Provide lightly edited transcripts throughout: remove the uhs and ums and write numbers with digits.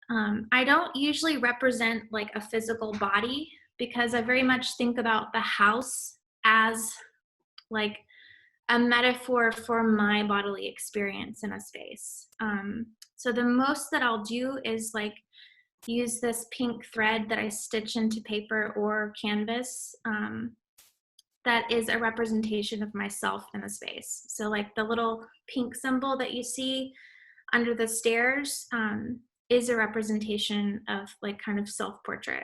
I don't usually represent like a physical body because I very much think about the house as like a metaphor for my bodily experience in a space. So the most that I'll do is like use this pink thread that I stitch into paper or canvas, that is a representation of myself in a space. So like the little pink symbol that you see under the stairs, is a representation of like kind of self-portrait.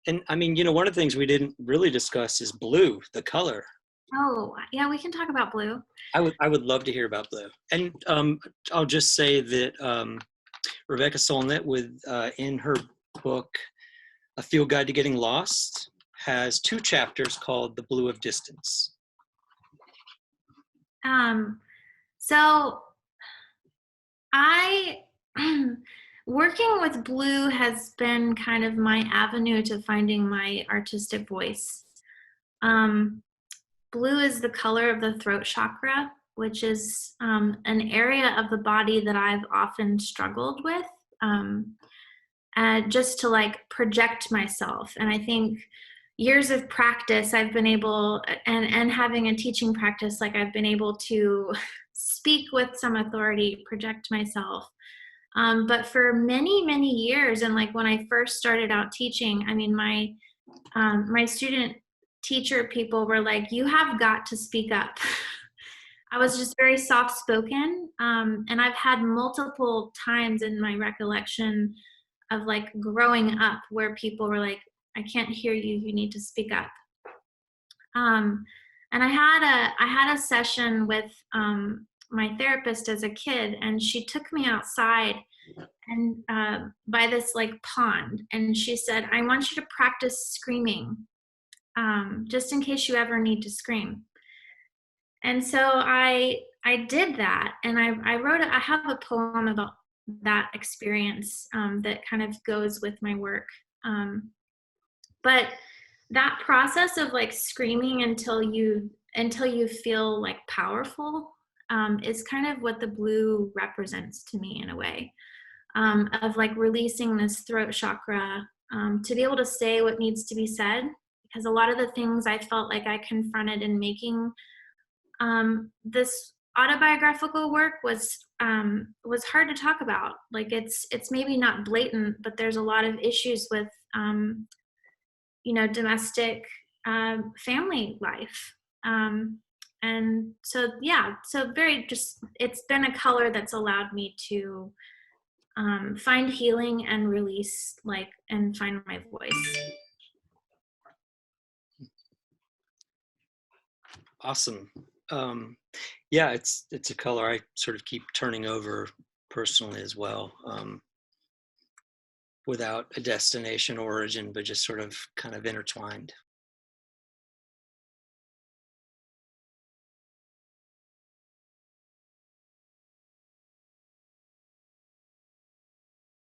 And I mean, one of the things we didn't really discuss is blue, the color. Oh, yeah, we can talk about blue. I would love to hear about blue. And I'll just say that Rebecca Solnit, in her book, A Field Guide to Getting Lost, has 2 chapters called The Blue of Distance. So I working with blue has been kind of my avenue to finding my artistic voice. Um, Blue is the color of the throat chakra, which is an area of the body that I've often struggled with, and just to like project myself. And I think years of practice, I've been able, and having a teaching practice, like I've been able to speak with some authority, project myself. But for many, many years, and like when I first started out teaching, I mean, my student teacher people were like, you have got to speak up. I was just very soft spoken. And I've had multiple times in my recollection of like growing up where people were like, I can't hear you, you need to speak up. And I had a session with my therapist as a kid, and she took me outside and by this like pond, and she said, I want you to practice screaming, just in case you ever need to scream. And so I did that, and I have a poem about that experience, that kind of goes with my work. But that process of like screaming until you feel like powerful, is kind of what the blue represents to me in a way, of like releasing this throat chakra, to be able to say what needs to be said, because a lot of the things I felt like I confronted in making this autobiographical work was hard to talk about. Like it's maybe not blatant, but there's a lot of issues with domestic family life. And so, yeah, so very just, it's been a color that's allowed me to find healing and release, like, and find my voice. Awesome. Yeah, it's a color I sort of keep turning over personally as well, without a destination origin, but just sort of kind of intertwined.